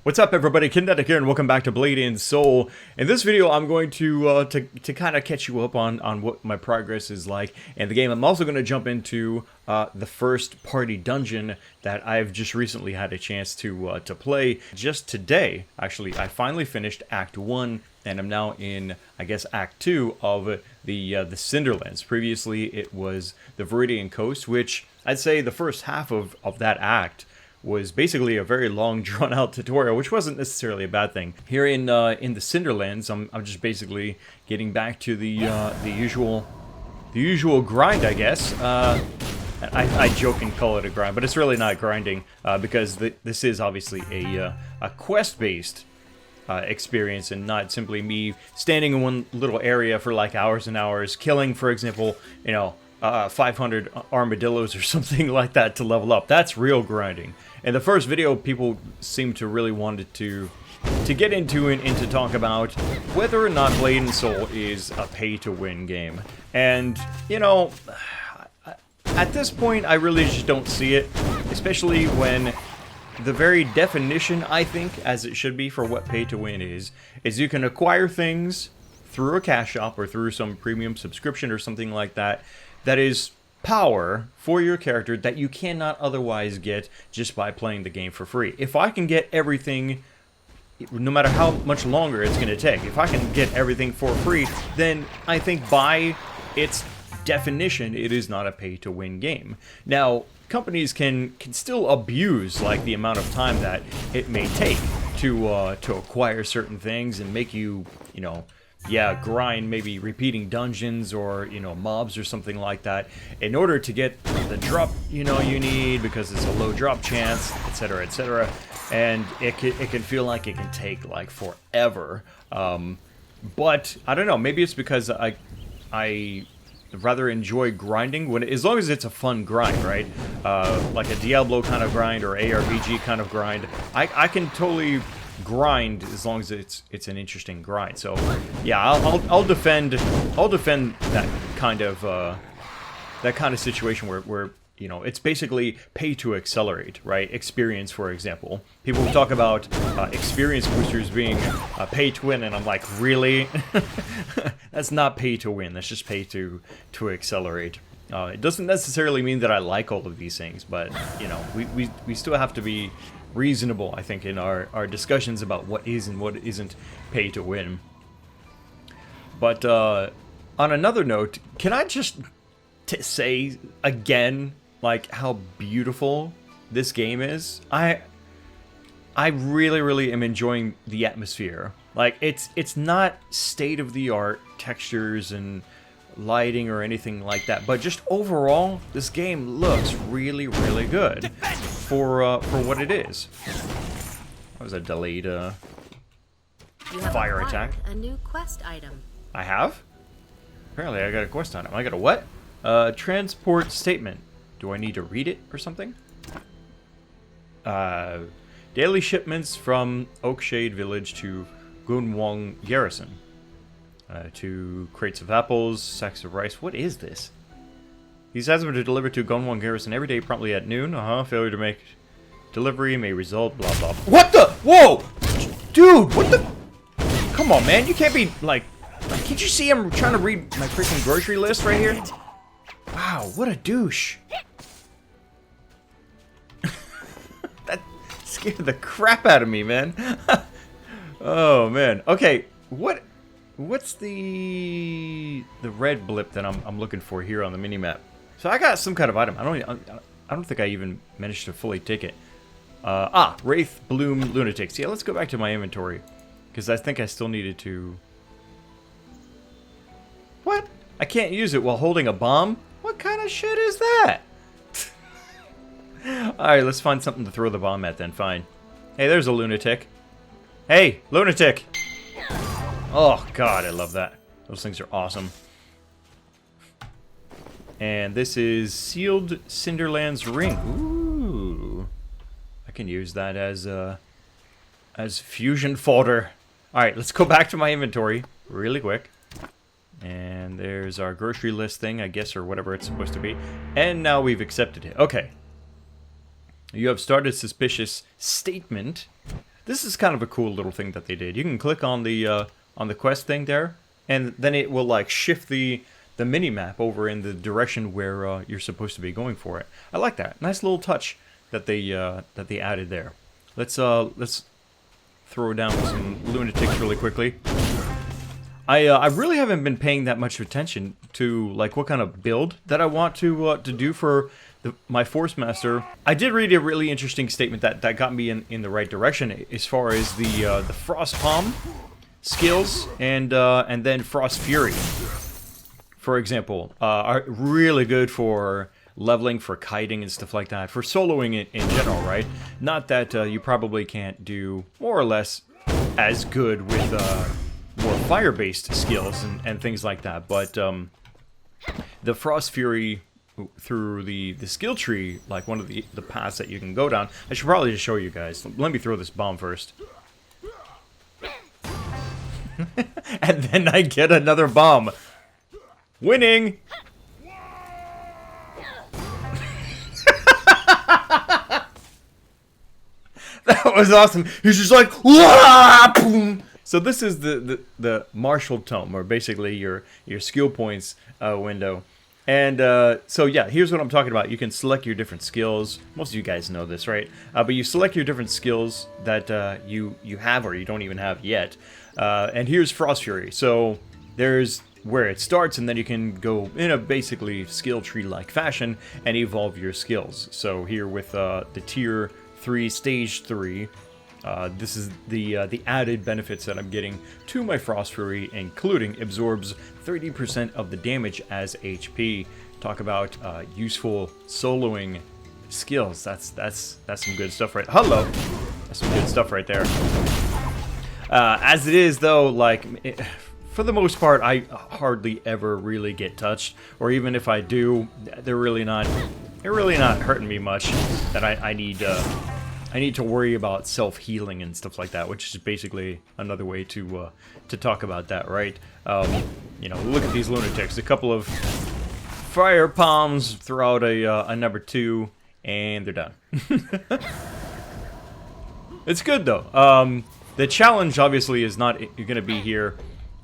What's up, everybody? Nader A here, and welcome back to Blade and Soul. In this video, I'm going to kind of catch you up on what my progress is like in the game. I'm also going to jump into the first party dungeon that I've just recently had a chance to play. Just today, actually, I finally finished Act 1, and I'm now in, I guess, Act 2 of the Cinderlands. Previously, it was the Viridian Coast, which I'd say the first half of that act was basically a very long, drawn-out tutorial, which wasn't necessarily a bad thing. Here in the Cinderlands, I'm just basically getting back to the usual grind, I guess. I joke and call it a grind, but it's really not grinding because this is obviously a quest-based experience and not simply me standing in one little area for like hours and hours, killing, for example, 500 armadillos or something like that to level up. That's real grinding. In the first video, people seemed to really wanted to get into it and to talk about whether or not Blade and Soul is a pay-to-win game. And, at this point, I really just don't see it, especially when the very definition, I think, as it should be for what pay-to-win is you can acquire things through a cash shop or through some premium subscription or something like that, that is power for your character that you cannot otherwise get just by playing the game for free. If I can get everything, no matter how much longer it's going to take, if I can get everything for free, then I think by its definition, it is not a pay-to-win game. Now, companies can still abuse like the amount of time that it may take to acquire certain things and make you, grind maybe repeating dungeons or, mobs or something like that in order to get the drop, you need because it's a low drop chance, etc., etc. And it can feel like it can take like forever. But I don't know, maybe it's because I rather enjoy grinding as long as it's a fun grind, right? Like a Diablo kind of grind or ARPG kind of grind. I can totally grind as long as it's an interesting grind. So yeah, I'll defend that kind of situation where it's basically pay to accelerate, right? Experience, for example. People talk about experience boosters being pay to win, and I'm like, really? That's not pay to win. That's just pay to accelerate. It doesn't necessarily mean that I like all of these things, but we still have to be reasonable, I think, in our discussions about what is and what isn't pay to win. But on another note, can I just say again, like, how beautiful this game is? I really, really am enjoying the atmosphere. Like, it's not state-of-the-art textures and lighting or anything like that, but just overall, this game looks really, really good for what it is. That was a delayed fire attack. A new quest item. I have? Apparently I got a quest item. I got a what? Transport statement. Do I need to read it or something? Daily shipments from Oakshade Village to Gunwang Garrison. 2 crates of apples, sacks of rice. What is this? These items are to deliver to Gunwang Garrison every day promptly at noon. Failure to make delivery may result, blah, blah. What the? Whoa! Dude, what the? Come on, man. You can't be, like, can't you see I'm trying to read my freaking grocery list right here? Wow, what a douche. That scared the crap out of me, man. Oh, man. Okay, what's the red blip that I'm looking for here on the minimap? So I got some kind of item. I don't think I even managed to fully take it. Wraith Bloom Lunatics. Yeah, let's go back to my inventory, because I think I still needed to. What? I can't use it while holding a bomb? What kind of shit is that? Alright, let's find something to throw the bomb at then, fine. Hey, there's a lunatic. Hey, lunatic! Oh god, I love that. Those things are awesome. And this is Sealed Cinderlands Ring. Ooh. I can use that as fusion fodder. Alright, let's go back to my inventory really quick. And there's our grocery list thing, I guess, or whatever it's supposed to be. And now we've accepted it. Okay. You have started suspicious statement. This is kind of a cool little thing that they did. You can click on the quest thing there, and then it will like shift the mini map over in the direction where you're supposed to be going for it. I like that. Nice little touch that they added there. Let's throw down some lunatics really quickly. I really haven't been paying that much attention to like what kind of build that I want to do for my Force Master. I did read a really interesting statement that got me in the right direction as far as the Frost Palm skills and then Frost Fury, for example, are really good for leveling, for kiting and stuff like that, for soloing in general, right? Not that you probably can't do more or less as good with more fire-based skills and things like that, but the Frost Fury through the skill tree, like one of the paths that you can go down. I should probably just show you guys. Let me throw this bomb first. And then I get another bomb. Winning! That was awesome. He's just like, wah! Boom! So this is the martial tome, or basically your skill points window. And so yeah, here's what I'm talking about. You can select your different skills. Most of you guys know this, right? But you select your different skills that you have or you don't even have yet. And here's Frost Fury. So there's where it starts, and then you can go in a basically skill tree-like fashion and evolve your skills. So here with the Tier 3, Stage 3, this is the added benefits that I'm getting to my Frost Fury, including absorbs 30% of the damage as HP. Talk about useful soloing skills. That's some good stuff right. Hello, that's some good stuff right there. As it is though, like for the most part, I hardly ever really get touched, or even if I do, they're really not hurting me much. That I need to worry about self-healing and stuff like that, which is basically another way to talk about that, right? You know, look at these lunatics. A couple of fire palms throughout a number 2, and they're done. It's good though. The challenge obviously is not going to be here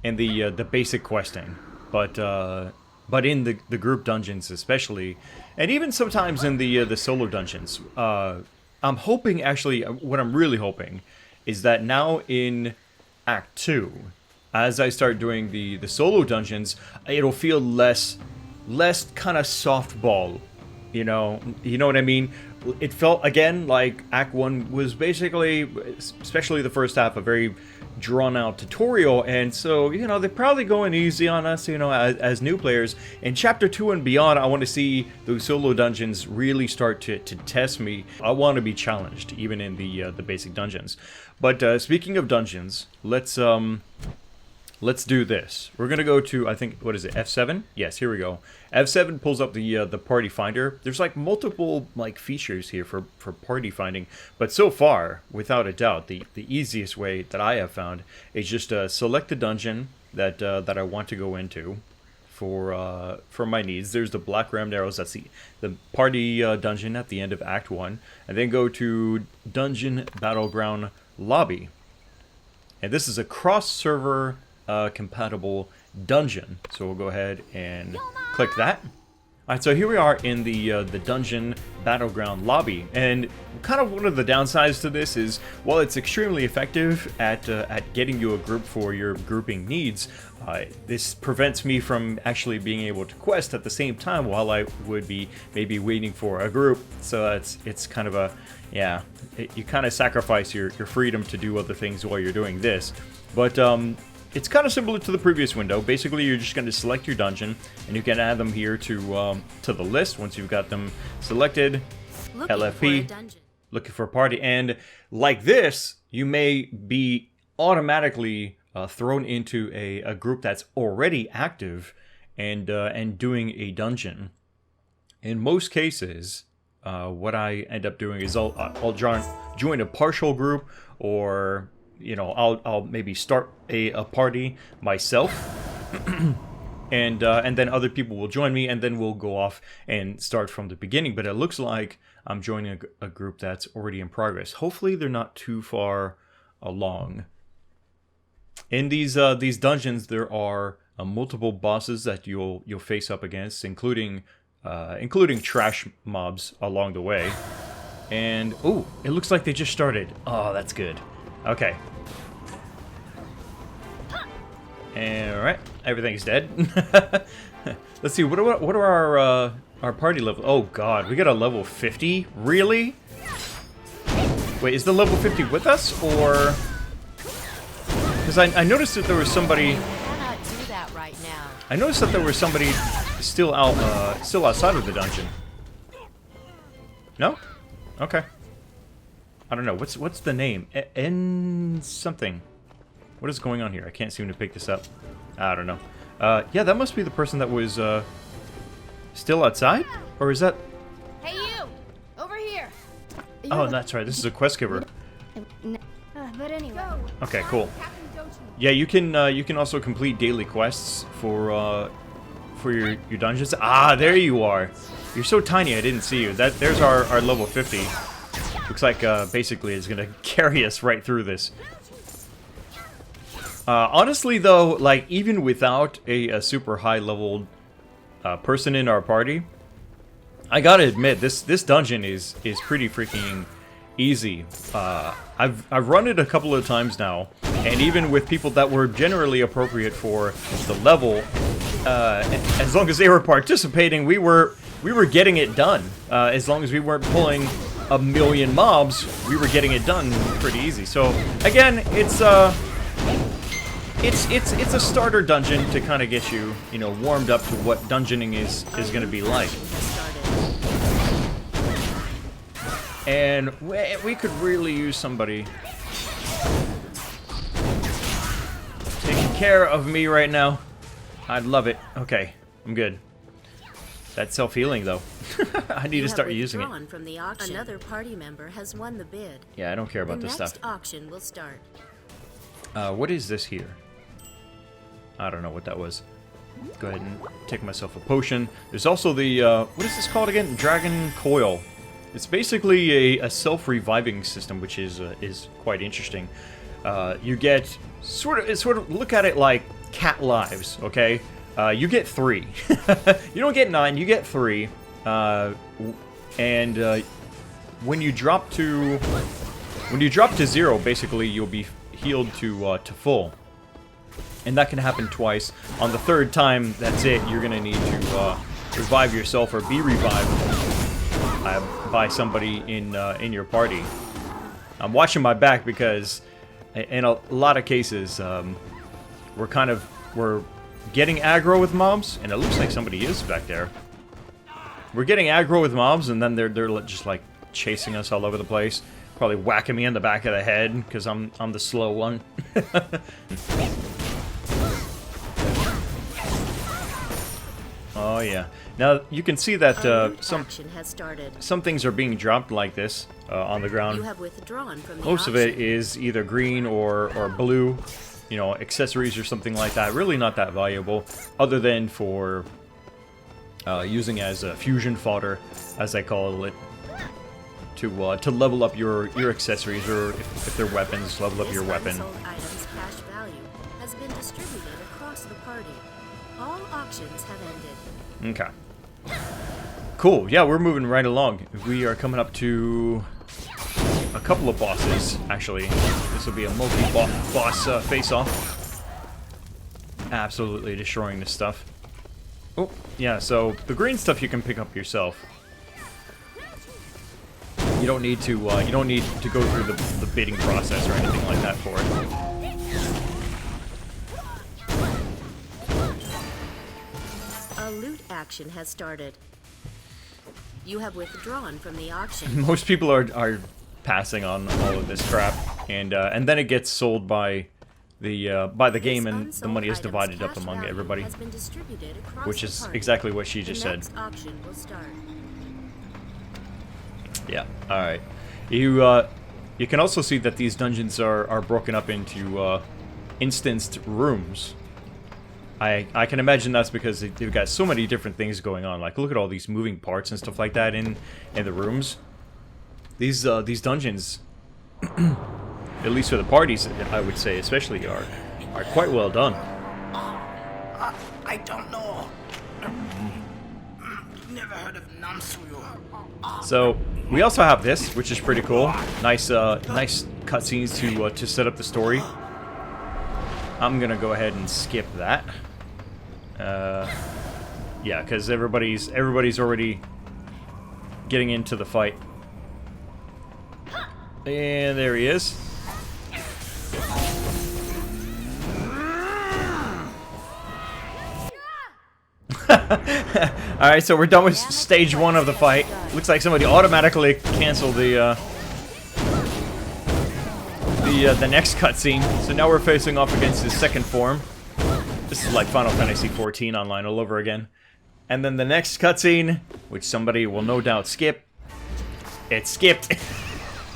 in the basic questing, but in the group dungeons especially, and even sometimes in the solo dungeons. I'm hoping, actually, what I'm really hoping is that now in Act 2, as I start doing the solo dungeons, it'll feel less kind of softball, you know what I mean? It felt, again, like Act 1 was basically, especially the first half, a very drawn-out tutorial, and so, you know, they're probably going easy on us, you know, as new players. In Chapter 2 and beyond, I want to see those solo dungeons really start to test me. I want to be challenged, even in the basic dungeons. But speaking of dungeons, let's do this. We're gonna go to, I think, what is it, F7? Yes, here we go. F7 pulls up the party finder. There's like multiple like features here for party finding, but so far, without a doubt, the easiest way that I have found is just select the dungeon that I want to go into for my needs. There's the black rammed arrows. That's the party dungeon at the end of Act 1, and then go to Dungeon Battleground Lobby, and this is a cross-server compatible dungeon. So we'll go ahead and click that. Alright, so here we are in the Dungeon Battleground Lobby, and kind of one of the downsides to this is, while it's extremely effective at getting you a group for your grouping needs, this prevents me from actually being able to quest at the same time while I would be maybe waiting for a group. So it's kind of a, yeah, you kind of sacrifice your freedom to do other things while you're doing this. But it's kind of similar to the previous window. Basically, you're just going to select your dungeon, and you can add them here to the list once you've got them selected. LFP, looking for a party, and like this, you may be automatically thrown into a group that's already active and doing a dungeon. In most cases, what I end up doing is I'll join a partial group, or you know, I'll maybe start a party myself, and then other people will join me, and then we'll go off and start from the beginning. But it looks like I'm joining a group that's already in progress. Hopefully they're not too far along. In these dungeons, there are multiple bosses that you'll face up against, including trash mobs along the way. And oh, it looks like they just started. Oh, that's good. Okay. All right, everything's dead. Let's see. What are our party level? Oh God, we got a level 50. Really? Wait, is the level 50 with us, or? Because I noticed that there was somebody. I noticed that there was somebody still outside of the dungeon. No? Okay. I don't know. What's the name? N something. What is going on here? I can't seem to pick this up. I don't know. Yeah, that must be the person that was still outside, or is that? Hey, you! Over here. Oh, that's right. This is a quest giver. But anyway. Okay, cool. Yeah, you can also complete daily quests for your dungeons. Ah, there you are. You're so tiny, I didn't see you. There's our level 50. Looks like basically it's gonna carry us right through this. Honestly, though, like even without a super high leveled person in our party, I gotta admit this dungeon is pretty freaking easy. I've run it a couple of times now, and even with people that were generally appropriate for the level, as long as they were participating, we were getting it done. As long as we weren't pulling a million mobs, we were getting it done pretty easy. So again, it's a starter dungeon to kind of get you, warmed up to what dungeoning is going to be like. And we could really use somebody taking care of me right now. I'd love it. Okay, I'm good. That's self-healing, though. I need to start using it. From the auction. Another party member has won the bid. Yeah, I don't care about this stuff. The next auction will start. What is this here? I don't know what that was. Go ahead and take myself a potion. There's also the, what is this called again? Dragon Coil. It's basically a self-reviving system, which is quite interesting. You get sort of look at it like cat lives, okay? You get 3. You don't get 9, you get 3. And when you drop to 0, basically you'll be healed to full. And that can happen twice. On the 3rd time, that's it. You're gonna need to revive yourself or be revived by somebody in your party. I'm watching my back because, in a lot of cases, we're getting aggro with mobs, and it looks like somebody is back there. We're getting aggro with mobs, and then they're just like chasing us all over the place, probably whacking me in the back of the head because I'm the slow one. Oh yeah. Now you can see that some things are being dropped like this on the ground. You have withdrawn from the Most of it is either green or blue, accessories or something like that. Really not that valuable, other than for using as a fusion fodder, as I call it, to level up your accessories, or if they're weapons, level up your weapon. Items cash value has been distributed across the party. All auctions have ended. Okay. Cool. Yeah, we're moving right along. We are coming up to a couple of bosses, actually. This will be a multi-boss face-off. Absolutely destroying this stuff. Oh, yeah, so the green stuff you can pick up yourself. You don't need to go through the bidding process or anything like that for it. Loot action has started. You have withdrawn from the auction. Most people are passing on all of this crap, and then it gets sold by the game, and the money is divided up among everybody, which is exactly what she just said. Auction will start. Yeah. All right. You can also see that these dungeons are broken up into instanced rooms. I can imagine that's because they've got so many different things going on. Like, look at all these moving parts and stuff like that in the rooms. These dungeons at least for the parties, I would say, especially, are quite well done. I don't know. Never heard of Namsuyo. So we also have this, which is pretty cool. Nice cutscenes to set up the story. I'm gonna go ahead and skip that. Yeah, because everybody's already getting into the fight. And there he is. Alright, so we're done with stage 1 of the fight. Looks like somebody automatically canceled the next cutscene. So now we're facing off against his second form. This is like Final Fantasy XIV online all over again. And then the next cutscene, which somebody will no doubt skip. It skipped.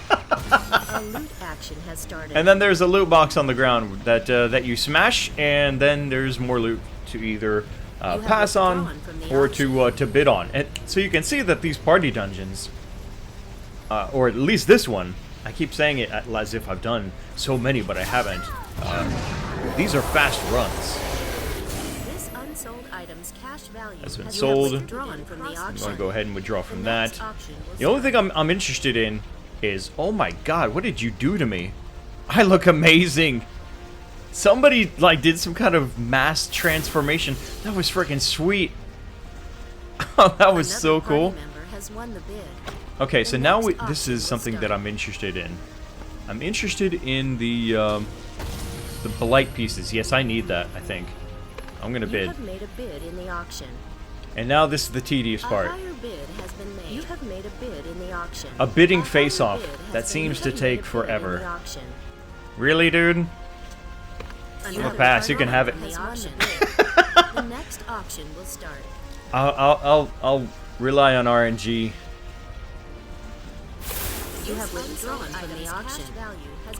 A loot action has started. And then there's a loot box on the ground that you smash, and then there's more loot to either pass on or to bid on. And so you can see that these party dungeons, or at least this one, I keep saying it as if I've done so many, but I haven't. These are fast runs. This unsold item's cash value Has been has sold. been withdrawn from the I'm auction. going to go ahead and withdraw from The that. next auction will The only start. thing I'm interested in is, oh my god, what did you do to me? I look amazing. Somebody like did some kind of mass transformation. That was freaking sweet. Oh, that was Another so party cool. member has won the bid. Okay, The so now next this auction is will something that start. I'm interested in. I'm interested in the blight pieces. Yes, I need that, I think. I'm gonna You bid. have made a bid in the auction. And now this is the tedious A part. higher bid has been made. You have made a bid in the auction. A bidding higher face-off. bid has That been seems made. to You have take made a bid forever. in the auction. Really, dude? Another pass, you can have it. has won the bid. The next auction will start. I'll rely on RNG. You have withdrawn from the auction.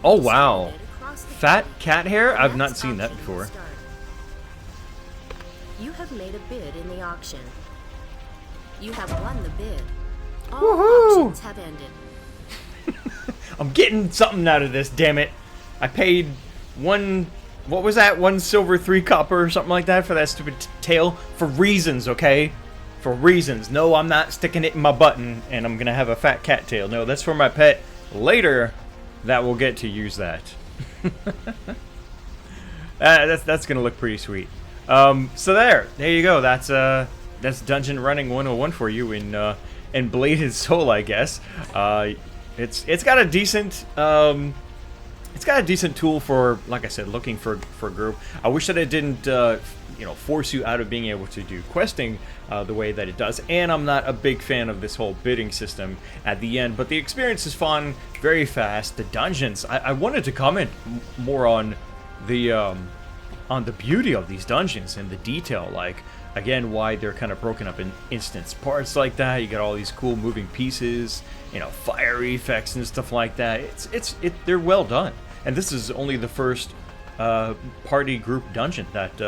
Oh, wow. Fat cat hair? I've not seen that before. You have made a bid in the auction. You have won the bid. All Woohoo! auctions have ended. I'm getting something out of this, damn it. I paid what was that? 1 silver, 3 copper, or something like that for that stupid tail. For reasons, okay? For reasons. No, I'm not sticking it in my button and I'm gonna have a fat cat tail. No, that's for my pet. Later, that will get to use that. That's gonna look pretty sweet. So there you go. That's Dungeon Running 101 for you in Bladed Soul, I guess. It's got a decent tool for, like I said, looking for a group. I wish that it didn't force you out of being able to do questing the way that it does. And I'm not a big fan of this whole bidding system at the end, but the experience is fun, very fast. The dungeons, I wanted to comment more on the beauty of these dungeons and the detail, like again why they're kind of broken up in instance parts like that. You got all these cool moving pieces, fire effects and stuff like that. They're well done. And this is only the first party group dungeon that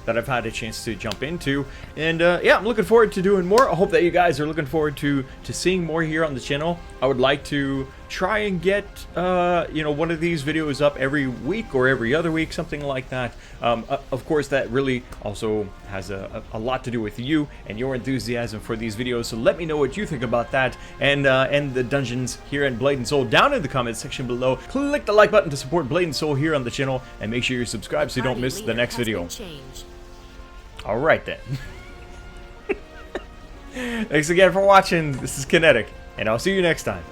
I've had a chance to jump into, and yeah, I'm looking forward to doing more. I hope that you guys are looking forward to seeing more here on the channel. I would like to try and get one of these videos up every week or every other week, something like that. Of course, that really also has a lot to do with you and your enthusiasm for these videos, so let me know what you think about that and the dungeons here in Blade and Soul down in the comments section below. Click the like button to support Blade and Soul here on the channel, and make sure you're subscribed so you don't miss the next video. Alright then. Thanks again for watching. This is Kinetic, and I'll see you next time.